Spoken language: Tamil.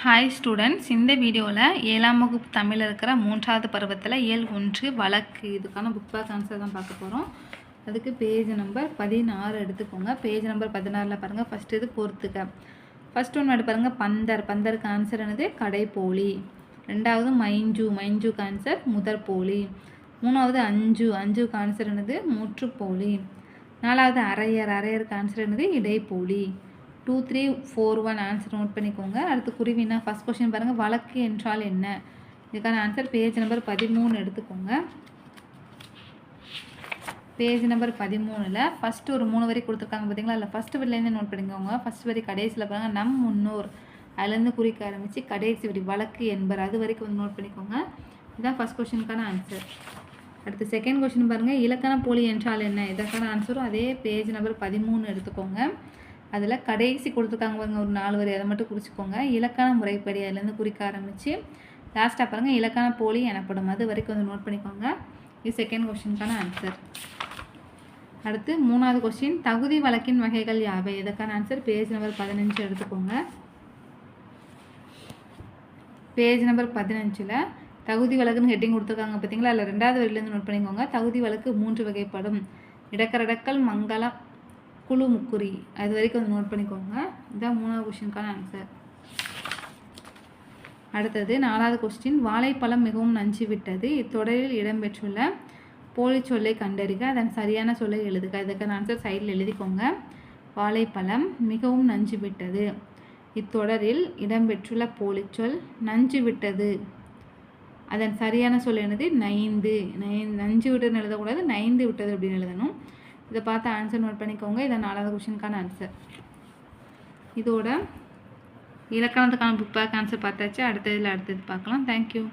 ஹாய் ஸ்டூடெண்ட்ஸ், இந்த வீடியோவில் 7ஆம் வகுப்பு தமிழில் இருக்கிற 3வது பருவத்தில் இயல் 1 வழக்கு இதுக்கான புக் பேக் ஆன்சர் தான் பார்க்க போகிறோம். அதுக்கு பேஜ் நம்பர் 16 எடுத்துக்கோங்க. பேஜ் நம்பர் 16ல் பாருங்கள். ஃபஸ்ட்டு இது பொறுத்துக்க. ஃபஸ்ட் ஒன்று எடுத்து பாருங்கள். பந்தருக்கு ஆன்சர் என்னது? கடைப்போலி. ரெண்டாவது மைஞ்சுக்கு ஆன்சர் முதற்போலி. மூணாவது அஞ்சுக்கு ஆன்சர் என்னது? முற்றுப்போலி. நாலாவது அரையருக்கு ஆன்சர் என்னது? இடைப்போலி. 2, 3, 4, 1 ஆன்சர் நோட் பண்ணிக்கோங்க. அடுத்து குருவினா ஃபஸ்ட் கொஸ்டின் பாருங்கள். வழக்கு என்றால் என்ன? இதுக்கான ஆன்சர் பேஜ் நம்பர் 13 எடுத்துக்கோங்க. பேஜ் நம்பர் 13ல் ஃபஸ்ட்டு ஒரு 3 வரி கொடுத்துருக்காங்க பார்த்தீங்களா? அதில் ஃபஸ்ட்டு வரிலேருந்து நோட் பண்ணிக்கோங்க. ஃபஸ்ட் வரி கடைசியில் பாருங்கள். நம் முன்னோர் அதுலேருந்து குறிக்க ஆரம்பித்து கடைசி வரி வழக்கு என்பர் அது வரைக்கும் வந்து நோட் பண்ணிக்கோங்க. இதுதான் ஃபஸ்ட் கொஸ்டினுக்கான ஆன்சர். அடுத்து செகண்ட் கொஸ்டின் பாருங்கள். இலக்கண போலி என்றால் என்ன? இதற்கான ஆன்சரும் அதே பேஜ் நம்பர் 13 எடுத்துக்கோங்க. அதில் கடைசி கொடுத்துருக்காங்க பாருங்க, ஒரு 4 வரி அதை மட்டும் குறிச்சிக்கோங்க. இலக்கண முறைப்படி அதுலேருந்து குறிக்க ஆரம்பித்து லாஸ்ட்டாக பாருங்கள் இலக்கண போலி எனப்படும் அது வரைக்கும் வந்து நோட் பண்ணிக்கோங்க. இது செகண்ட் கொஸ்டினுக்கான ஆன்சர். அடுத்து 3வது கொஸ்டின். தகுதி வழக்கின் வகைகள் யாவை? இதற்கான ஆன்சர் பேஜ் நம்பர் 15 எடுத்துக்கோங்க. பேஜ் நம்பர் 15ல் தகுதி வழக்குன்னு ஹெட்டிங் கொடுத்துருக்காங்க பார்த்தீங்களா? அதில் 2வது வரியிலேருந்து நோட் பண்ணிக்கோங்க. தகுதி வழக்கு 3 வகைப்படும். இடக்கரடக்கல், மங்களம், குழு, முக்குறி அது வரைக்கும் வந்து நோட் பண்ணிக்கோங்க. இதுதான் 3வது கொஸ்டினுக்கான ஆன்சர். அடுத்தது 4வது கொஸ்டின். வாழைப்பழம் மிகவும் நஞ்சு விட்டது. இத்தொடரில் இடம்பெற்றுள்ள போலி சொல்லை கண்டறிக. அதன் சரியான சொல்லை எழுதுக. இதுக்கான ஆன்சர் சைடில் எழுதிக்கோங்க. வாழைப்பழம் மிகவும் நஞ்சு விட்டது. இத்தொடரில் இடம்பெற்றுள்ள போலி சொல் நஞ்சு விட்டது. அதன் சரியான சொல் என்னது? நைந்து. நஞ்சு விட்டதுன்னு எழுதக்கூடாது, நைந்து விட்டது அப்படின்னு எழுதணும். இதை பார்த்து ஆன்சர் நோட் பண்ணிக்கோங்க. இதை 4வது கொஸ்டினுக்கான ஆன்சர். இதோட இலக்கணத்துக்கான புக் பேக் ஆன்சர் பார்த்தாச்சு. அடுத்தது பார்க்கலாம். தேங்க்யூ.